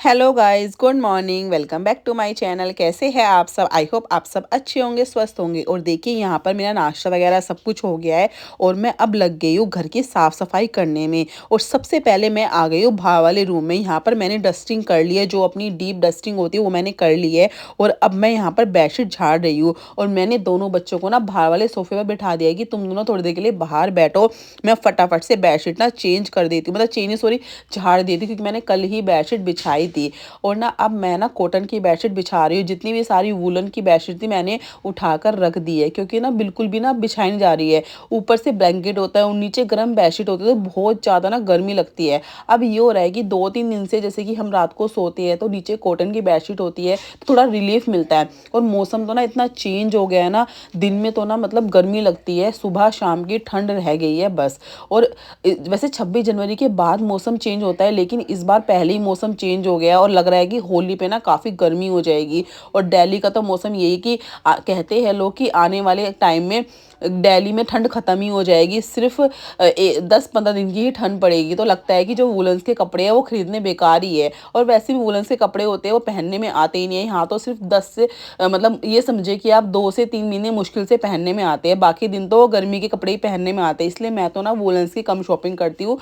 Hello guys, good morning. Welcome back to my channel. कैसे हैं आप सब? आई होप आप सब अच्छे होंगे, स्वस्थ होंगे। और देखिए यहाँ पर मेरा नाश्ता वगैरह सब कुछ हो गया है और मैं अब लग गई हूँ घर की साफ़ सफाई करने में। और सबसे पहले मैं आ गई हूँ बाहर वाले रूम में। यहाँ पर मैंने डस्टिंग कर ली है, जो अपनी डीप डस्टिंग होती है वो मैंने कर ली है। और अब मैं यहाँ पर बेडशीट झाड़ रही हूँ और मैंने दोनों बच्चों को ना बाहर वाले सोफे पर बिठा दिया है कि तुम दोनों थोड़ी देर के लिए बाहर बैठो, मैं फटाफट से बेडशीट ना चेंज कर देती हूँ, मतलब चेंज सॉरी झाड़ देती हूँ, क्योंकि मैंने कल ही बेडशीट बिछाई थी। और ना अब मैं ना कॉटन की बेडशीट बिछा रही हूँ। जितनी भी सारी वूलन की बेडशीट थी मैंने उठाकर रख दी है, क्योंकि ना बिल्कुल भी ना बिछाई नहीं जा रही है। ऊपर से ब्लैंकेट होता है और नीचे गर्म बेडशीट होती है, तो बहुत ज़्यादा ना गर्मी लगती है। अब ये हो रहा है कि 2-3 दिन से जैसे कि हम रात को सोते हैं तो नीचे कॉटन की बेडशीट होती है तो थोड़ा रिलीफ मिलता है। और मौसम तो ना इतना चेंज हो गया है ना, दिन में तो ना मतलब गर्मी लगती है, सुबह शाम की ठंड रह गई है बस। और वैसे 26 जनवरी के बाद मौसम चेंज होता है, लेकिन इस बार पहले ही मौसम चेंज हो गया और लग रहा है कि होली पे ना काफ़ी गर्मी हो जाएगी। और दिल्ली का तो मौसम यही कि कहते हैं लोग कि आने वाले टाइम में दिल्ली में ठंड ख़त्म ही हो जाएगी, सिर्फ 10-15 दिन की ही ठंड पड़ेगी। तो लगता है कि जो वुलन्स के कपड़े हैं वो खरीदने बेकार ही है। और वैसे भी वुलन्स के कपड़े होते हैं वो पहनने में आते ही नहीं है। यहाँ तो सिर्फ 10 से मतलब ये समझे कि आप 2 से 3 महीने मुश्किल से पहनने में आते हैं, बाकी दिन तो गर्मी के कपड़े ही पहनने में आते हैं। इसलिए मैं तो ना वुलन्स की कम शॉपिंग करती हूँ,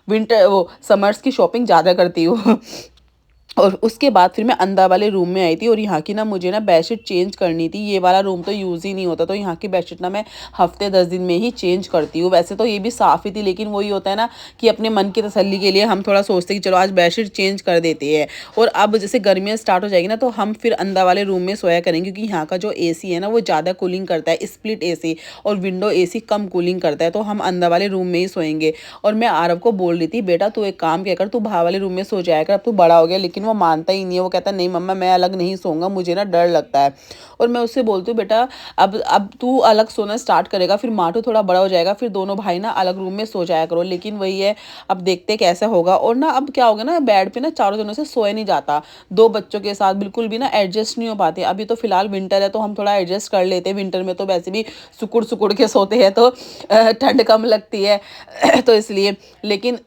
विंटर वो समर्स की शॉपिंग ज़्यादा करती हूँ। और उसके बाद फिर मैं अंदर वाले रूम में आई थी और यहाँ की ना मुझे ना बेडशीट चेंज करनी थी। ये वाला रूम तो यूज़ ही नहीं होता, तो यहाँ की बेडशीट ना मैं हफ्ते 10 दिन में ही चेंज करती हूँ। वैसे तो ये भी साफ़ ही थी, लेकिन वही होता है ना कि अपने मन की तसल्ली के लिए हम थोड़ा सोचते हैं कि चलो आज बेडशीट चेंज कर देते हैं। और अब जैसे गर्मियाँ स्टार्ट हो जाएगी ना तो हम फिर अंदर वाले रूम में सोया करेंगे, क्योंकि यहाँ का जो AC है ना वो ज़्यादा कूलिंग करता है, स्प्लिट AC। और विंडो AC कम कूलिंग करता है, तो हम अंदर वाले रूम में ही सोएंगे। और मैं आरव को बोल रही थी, बेटा तू एक काम क्या कर, तू बाहर वाले रूम में सो जाया कर, अब तू बड़ा हो गया। लेकिन वो मानता ही नहीं है, वो कहता नहीं मम्मा मैं अलग नहीं सोऊंगा, मुझे ना डर लगता है। और मैं उससे बोलती हूँ बेटा अब तू अलग सोना स्टार्ट करेगा, फिर माटू थोड़ा बड़ा हो जाएगा, फिर दोनों भाई ना अलग रूम में सो जाया करो। लेकिन वही है, अब देखते कैसा होगा। और ना अब क्या होगा ना, बेड पे ना चारों जनों से सोया नहीं जाता, दो बच्चों के साथ बिल्कुल भी ना एडजस्ट नहीं हो पाते। अभी तो फिलहाल विंटर है तो हम थोड़ा एडजस्ट कर लेते हैं, विंटर में तो वैसे भी सुकुड़ सुकुड़ के सोते हैं तो ठंड कम लगती है तो इसलिए। लेकिन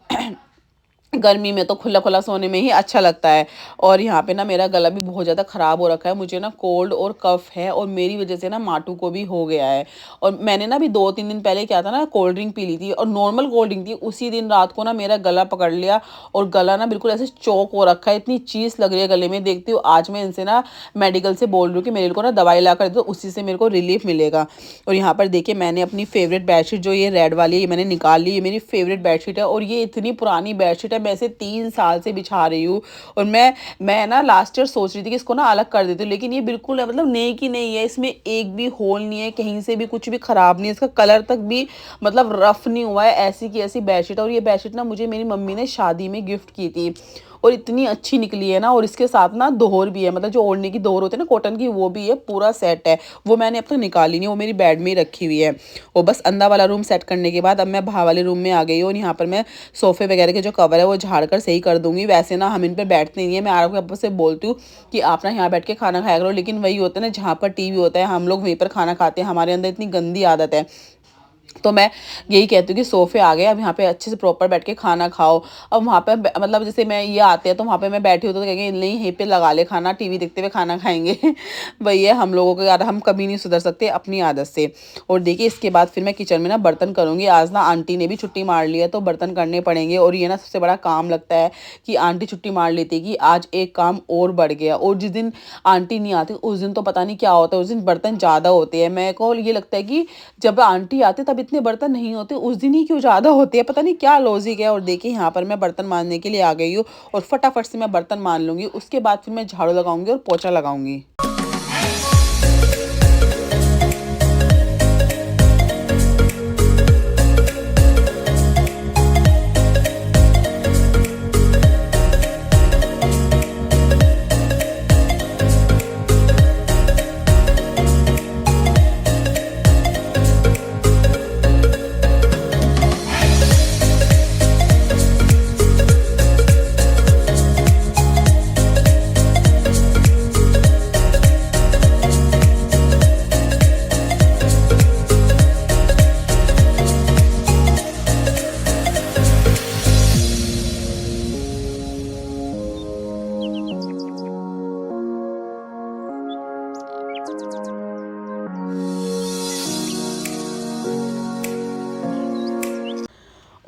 गर्मी में तो खुला खुला सोने में ही अच्छा लगता है। और यहाँ पे ना मेरा गला भी बहुत ज़्यादा ख़राब हो रखा है, मुझे ना कोल्ड और कफ़ है, और मेरी वजह से ना माटू को भी हो गया है। और मैंने ना अभी 2-3 दिन पहले क्या था ना, कोल्ड ड्रिंक पी ली थी और नॉर्मल कोल्ड ड्रिंक थी। उसी दिन रात को ना मेरा गला पकड़ लिया और गला ना बिल्कुल ऐसे चौक हो रखा है, इतनी चीज़ लग रही है गले में। देखती हूँ आज मैं इनसे ना मेडिकल से बोल रही हूँ कि मेरे को ना दवाई ला कर दो, उसी से मेरे को रिलीफ मिलेगा। और यहाँ पर देखिए मैंने अपनी फेवरेट बेडशीट जो ये रेड वाली है ये मैंने निकाल ली। ये मेरी फेवरेट बेडशीट है और ये इतनी पुरानी बेडशीट है, मैं इसे 3 साल से बिछा रही हूँ। और मैं ना लास्ट ईयर सोच रही थी कि इसको ना अलग कर देती हूँ, लेकिन ये बिल्कुल मतलब नई की नई है, इसमें एक भी होल नहीं है, कहीं से भी कुछ भी ख़राब नहीं है, इसका कलर तक भी मतलब रफ़ नहीं हुआ है, ऐसी की ऐसी बेडशीट। और ये बेडशीट ना मुझे मेरी मम्मी ने शादी में गिफ्ट की थी और इतनी अच्छी निकली है ना। और इसके साथ ना दोहर भी है, मतलब जो ओढ़ने की दोहर होती है ना कॉटन की, वो भी है, पूरा सेट है। वो मैंने अब तक निकाली नहीं, वो मेरी बेड में ही रखी हुई है। और बस अंदर वाला रूम सेट करने के बाद अब मैं बाहर वाले रूम में आ गई हूँ और यहाँ पर मैं सोफ़े वगैरह के जो कवर है वो झाड़ कर सही कर दूँगी। वैसे ना हम इन पर बैठते नहीं है, मैं आराम के से बोलती हूँ कि आप ना यहाँ बैठ के खाना खाया करो, लेकिन वही होता है ना जहाँ पर TV होता है हम लोग वहीं पर खाना खाते हैं। हमारे अंदर इतनी गंदी आदत है, तो मैं यही कहती हूँ कि सोफ़े आ गए, अब यहाँ पे अच्छे से प्रॉपर बैठ के खाना खाओ। अब वहाँ पे मतलब जैसे मैं ये आते हैं तो वहाँ पे मैं बैठी हूँ तो कहेंगे नहीं यहीं पे लगा ले खाना, TV देखते हुए खाना खाएंगे वही है हम लोगों को यार, हम कभी नहीं सुधर सकते अपनी आदत से। और देखिए इसके बाद फिर मैं किचन में ना बर्तन करूँगी। आज ना आंटी ने भी छुट्टी मार ली है तो बर्तन करने पड़ेंगे। और ये ना सबसे बड़ा काम लगता है कि आंटी छुट्टी मार लेती है कि आज एक काम और बढ़ गया। और जिस दिन आंटी नहीं आती उस दिन तो पता नहीं क्या होता है, उस दिन बर्तन ज़्यादा होते हैं। मेरे को ये लगता है कि जब आंटी आते तब इतने बर्तन नहीं होते, उस दिन ही क्यों ज़्यादा होते हैं, पता नहीं क्या लॉजिक है। और देखिए यहाँ पर मैं बर्तन मांजने के लिए आ गई हूँ और फटाफट से मैं बर्तन मान लूँगी, उसके बाद फिर मैं झाड़ू लगाऊंगी और पोछा लगाऊंगी।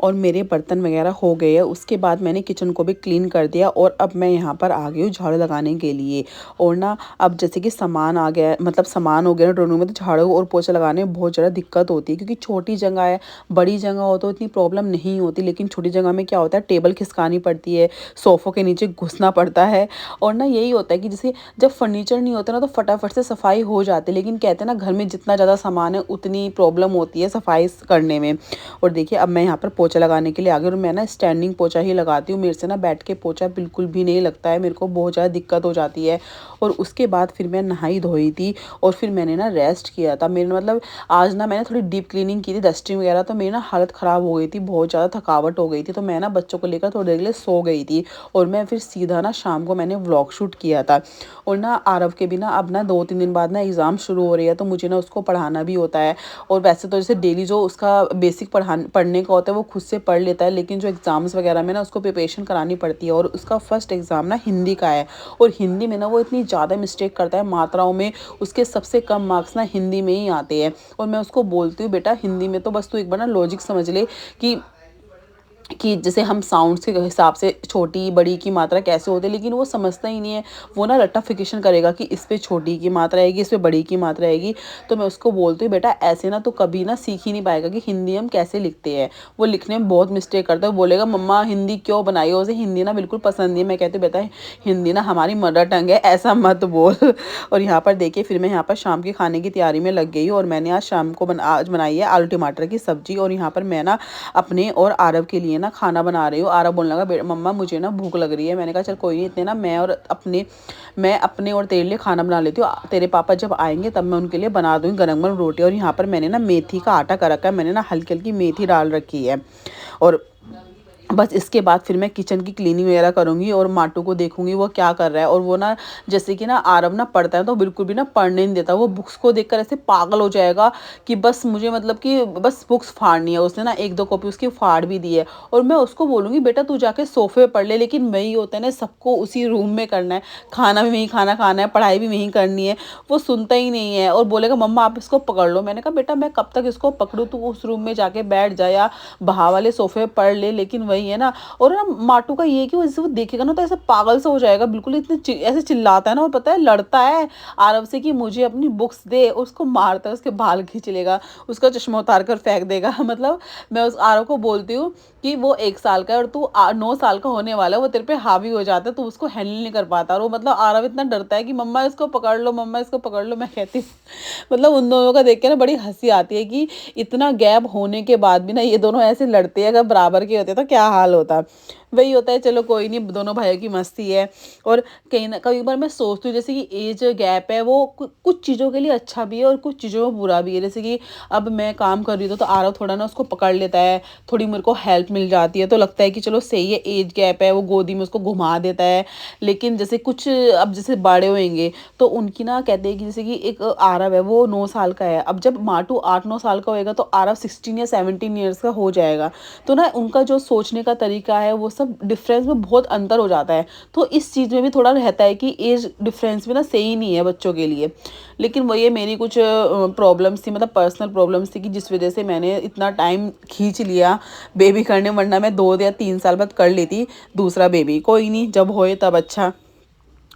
और मेरे बर्तन वगैरह हो गए हैं। उसके बाद मैंने किचन को भी क्लीन कर दिया और अब मैं यहाँ पर आ गई हूँ झाड़ू लगाने के लिए। और ना अब जैसे कि सामान आ गया है, मतलब सामान हो गया ना ड्राइंग रूम में, तो झाड़ू और पोछा लगाने में बहुत ज़्यादा दिक्कत होती है क्योंकि छोटी जगह है। बड़ी जगह हो तो इतनी प्रॉब्लम नहीं होती, लेकिन छोटी जगह में क्या होता है, टेबल खिसकानी पड़ती है, सोफ़ों के नीचे घुसना पड़ता है। और ना यही होता है कि जैसे जब फर्नीचर नहीं होता ना तो फटाफट से सफाई हो जाती है, लेकिन कहते हैं ना घर में जितना ज़्यादा सामान है उतनी प्रॉब्लम होती है सफाई करने में। और देखिए अब मैं यहाँ पर पोछा लगाने के लिए आ गई और मैं ना स्टैंडिंग पोछा ही लगाती हूँ। मेरे से ना बैठ के पोछा बिल्कुल भी नहीं लगता है, मेरे को बहुत ज़्यादा दिक्कत हो जाती है। और उसके बाद फिर मैं नहाई धोई थी और फिर मैंने ना रेस्ट किया था। मेरे मतलब आज ना मैंने थोड़ी डीप क्लीनिंग की थी, डस्टिंग वगैरह, तो मेरी ना हालत ख़राब हो गई थी, बहुत ज़्यादा थकावट हो गई थी। तो मैं ना बच्चों को लेकर थोड़ी देर के लिए सो गई थी और मैं फिर सीधा ना शाम को मैंने व्लॉग शूट किया था। और ना आरव के भी ना अब ना 2-3 दिन बाद ना एग्ज़ाम शुरू हो रही है, तो मुझे ना उसको पढ़ाना भी होता है। और वैसे तो जैसे डेली जो उसका बेसिक पढ़ने का होता है वो खुद से पढ़ लेता है, लेकिन जो एग्ज़ाम्स वगैरह में ना उसको प्रिपरेशन करानी पड़ती है। और उसका फर्स्ट एग्ज़ाम ना हिंदी का है और हिंदी में ना वो इतनी ज़्यादा मिस्टेक करता है मात्राओं में, उसके सबसे कम मार्क्स ना हिंदी में ही आते हैं। और मैं उसको बोलती हूँ बेटा हिंदी में तो बस तू एक बार ना लॉजिक समझ ले कि जैसे हम साउंड्स के हिसाब से छोटी बड़ी की मात्रा कैसे होती है, लेकिन वो समझता ही नहीं है। वो ना रट्टाफिकेशन करेगा कि इस पे छोटी की मात्रा आएगी, इस पे बड़ी की मात्रा आएगी। तो मैं उसको बोलती हूँ बेटा ऐसे ना तो कभी ना सीख ही नहीं पाएगा कि हिंदी हम कैसे लिखते हैं। वो लिखने में बहुत मिस्टेक करता है, वो बोलेगा मम्मा हिंदी क्यों बनाई हो, उसे हिंदी ना बिल्कुल पसंद नहीं है। मैं कहती हूँ बेटा हिंदी ना हमारी मदर टंग है, ऐसा मत बोल। और यहाँ पर देखिए फिर मैं यहाँ पर शाम के खाने की तैयारी में लग गई हूँ और मैंने आज शाम को आज बनाई है आलू टमाटर की सब्जी। और यहाँ पर मैं ना अपने और आरव के लिए ना खाना बना रही हूँ। आरव बोलने लगा मम्मा मुझे ना भूख लग रही है। मैंने कहा चल कोई नहीं, इतने ना मैं अपने और तेरे लिए खाना बना लेती हूँ, तेरे पापा जब आएंगे तब मैं उनके लिए बना दूँगी गरम गरम रोटी। और यहाँ पर मैंने ना मेथी का आटा कर रखा है, मैंने ना हल्की हल्की मेथी डाल रखी है। और बस इसके बाद फिर मैं किचन की क्लीनिंग वगैरह करूँगी और माटू को देखूँगी वो क्या कर रहा है। और वो ना जैसे कि ना आरव ना पढ़ता है तो बिल्कुल भी ना पढ़ने नहीं देता, वो बुक्स को देखकर ऐसे पागल हो जाएगा कि बस मुझे मतलब कि बस बुक्स फाड़नी है। उसने ना 1-2 कॉपी उसकी फाड़ भी दी है और मैं उसको बोलूँगी बेटा तू जाके सोफे पे पढ़ ले, लेकिन वही होता है ना सबको उसी रूम में करना है, खाना भी वहीं खाना खाना है, पढ़ाई भी वहीं करनी है। वो सुनता ही नहीं है और बोलेगा मम्मा आप इसको पकड़ लो। मैंने कहा बेटा मैं कब तक इसको पकड़ूँ, तू उस रूम में जाके बैठ जा या बाहर वाले सोफे पे पढ़ ले। लेकिन वही है ना। और ना माटू का ये है कि वो जैसे वो देखेगा ना तो ऐसा पागल सा हो जाएगा, बिल्कुल इतने ऐसे चिल्लाता है ना, और पता है लड़ता है आरव से कि मुझे अपनी बुक्स दे, उसको मारता है, उसके बाल खींच लेगा, उसका चश्मा उतार कर फेंक देगा। मतलब मैं उस आरव को बोलती हूँ कि वो 1 साल का है और तू 9 साल का होने वाला है, वो तेरे पे हावी हो जाता है, तू उसको हैंडल नहीं कर पाता। और वो मतलब आरव इतना डरता है कि मम्मा इसको पकड़ लो, मम्मा इसको पकड़ लो। मैं कहती हूँ मतलब उन दोनों का देख के ना बड़ी हंसी आती है कि इतना गैप होने के बाद भी ना ये दोनों ऐसे लड़ते हैं, अगर बराबर के होते तो क्या हाल होता। वही होता है, चलो कोई नहीं, दोनों भाइयों की मस्ती है। और कहीं ना कई बार मैं सोचती हूँ जैसे कि एज गैप है वो कुछ चीज़ों के लिए अच्छा भी है और कुछ चीज़ों में बुरा भी है। जैसे कि अब मैं काम कर रही हूँ तो आरव थोड़ा ना उसको पकड़ लेता है, थोड़ी मेरे को हेल्प मिल जाती है, तो लगता है कि चलो सही है, एज गैप है, वो गोदी में उसको घुमा देता है। लेकिन जैसे कुछ अब जैसे बड़े होंगे तो उनकी ना कहते हैं कि जैसे कि एक आरव है वो 9 साल का है, अब जब माटू 8-9 साल का होएगा तो आरव 16 या 17 ईयर्स का हो जाएगा। तो ना उनका जो सोचने का तरीका है वो सब डिफरेंस में बहुत अंतर हो जाता है। तो इस चीज़ में भी थोड़ा रहता है कि एज डिफरेंस भी ना सही नहीं है बच्चों के लिए। लेकिन वही है, मेरी कुछ प्रॉब्लम्स थी, मतलब पर्सनल प्रॉब्लम्स थी कि जिस वजह से मैंने इतना टाइम खींच लिया बेबी करने, वरना मैं 2 या 3 साल बाद कर लेती दूसरा बेबी। कोई नहीं, जब होए तब अच्छा।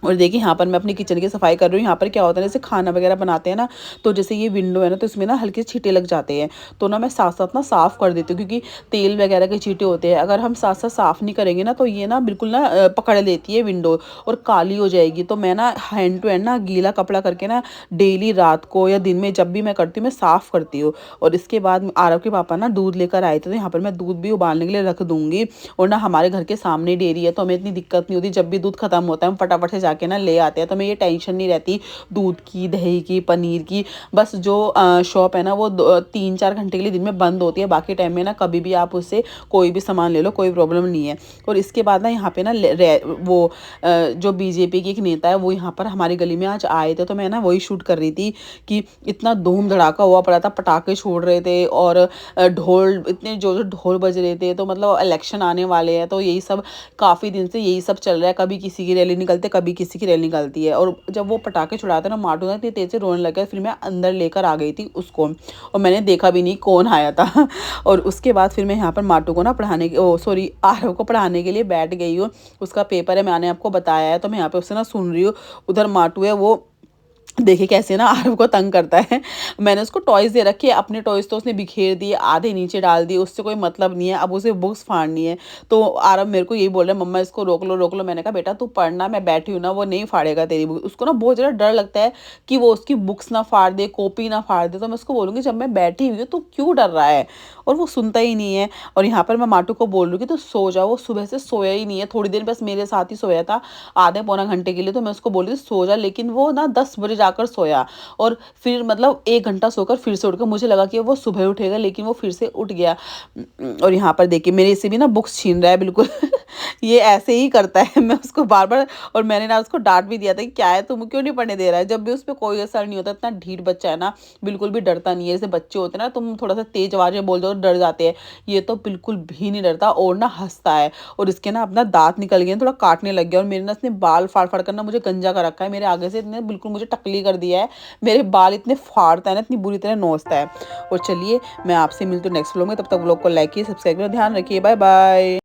और देखिए यहाँ पर मैं अपनी किचन की सफाई कर रही हूँ। यहाँ पर क्या होता है जैसे खाना वगैरह बनाते हैं ना, तो जैसे ये विंडो है ना तो इसमें ना हल्के छींटे लग जाते हैं, तो ना मैं साथ साथ ना साफ़ कर देती हूँ क्योंकि तेल वगैरह के छींटे होते हैं। अगर हम साथ साथ साफ़ नहीं करेंगे ना तो ये ना बिल्कुल ना पकड़ लेती है विंडो और काली हो जाएगी। तो मैं ना हैंड टू हैंड ना गीला कपड़ा करके ना डेली रात को या दिन में जब भी मैं करती हूँ मैं साफ़ करती हूँ। और इसके बाद आरव के पापा ना दूध लेकर आए थे, तो यहाँ पर मैं दूध भी उबालने के लिए रख दूँगी। और ना हमारे घर के सामने डेयरी है तो हमें इतनी दिक्कत नहीं होती, जब भी दूध खत्म होता है हम फटाफट से जाके ना ले आते हैं, तो हमें ये टेंशन नहीं रहती दूध की, दही की, पनीर की। बस जो शॉप है ना वो 3-4 घंटे के लिए दिन में बंद होती है, बाकी टाइम में ना कभी भी आप उससे कोई भी सामान ले लो, कोई प्रॉब्लम नहीं है। और इसके बाद ना यहाँ पे ना वो जो बीजेपी की एक नेता है वो यहाँ पर हमारी गली में आज आए थे, तो मैं ना वही शूट कर रही थी कि इतना धूम धड़ाका हुआ पड़ा था, पटाखे छोड़ रहे थे और ढोल, इतने जो ढोल बज रहे थे। तो मतलब इलेक्शन आने वाले हैं तो यही सब काफ़ी दिन से यही सब चल रहा है, कभी किसी की रैली निकलते, कभी किसी की रेल निकलती है। और जब वो पटाखे छुड़ाता है ना माटू ना, इतनी तेज़ से रोने लग गया। फिर मैं अंदर लेकर आ गई थी उसको, और मैंने देखा भी नहीं कौन आया था। और उसके बाद फिर मैं यहाँ पर माटू को ना पढ़ाने की सॉरी आरव को पढ़ाने के लिए बैठ गई हूँ। उसका पेपर है, मैंने आपको बताया है, तो मैं यहाँ पे उससे ना सुन रही हूँ। उधर माटू है, वो देखिए कैसे ना आरव को तंग करता है। मैंने उसको टॉयज़ दे रखे हैं, अपने टॉयज़ तो उसने बिखेर दिए, आधे नीचे डाल दिए, उससे कोई मतलब नहीं है, अब उसे बुक्स फाड़नी है। तो आरव मेरे को यही बोल रहा है, मम्मा इसको रोक लो, रोक लो। मैंने कहा बेटा तू पढ़ना, मैं बैठी हूँ ना, वो नहीं फाड़ेगा तेरी बुक। उसको ना बहुत ज़्यादा डर लगता है कि वो उसकी बुक्स ना फाड़ दे, कॉपी ना फाड़ दे। तो मैं उसको बोलूँगी जब मैं बैठी हुई हूँ तो क्यों डर रहा है, और वो सुनता ही नहीं है। और यहाँ पर मैं माटू को बोल रही हूँ कि तू सो जा, वो सुबह से सोया ही नहीं है, थोड़ी देर बस मेरे साथ ही सोया था, आधे पौना घंटे के लिए। तो मैं उसको बोल रही थी सो जा, लेकिन वो ना 10 बजे जाकर सोया। और फिर मतलब 1 घंटा सोकर फिर से उठ गया। मुझे लगा कि वो सुबह उठेगा, लेकिन वो फिर से उठ गया। और यहाँ पर देखिए मेरे से भी ना बुक्स छीन रहा है बिल्कुल। ये ऐसे ही करता है। मैं उसको बार-बार, और मैंने ना उसको डाँट भी दिया था कि क्या है, तुम क्यों नहीं पढ़ने दे रहा है? जब भी उस पे कोई असर नहीं होता, इतना ढीठ बच्चा है ना, बिल्कुल भी डरता नहीं है। जैसे बच्चे होते हैं ना, तुम थोड़ा-सा तेज़ आवाज़ में बोल दो तो डर जाते हैं। ये तो बिल्कुल भी नहीं डरता और ना हँसता है। और इसके ना अपना दाँत निकल गए हैं, थोड़ा काटने लग गया। और मेरे ना इसने बाल फाड़-फाड़ कर ना मुझे गंजा कर रखा है। मेरे आगे से इसने बिल्कुल मुझे टकली कर दिया है। मेरे बाल इतने फाड़ता है ना, इतनी बुरी तरह नोचता है। और चलिए मैं आपसे मिलती हूँ नेक्स्ट व्लॉग में, तब तक व्लॉग को लाइक कीजिए, सब्सक्राइब करें, ध्यान रखिए, बाय बाय।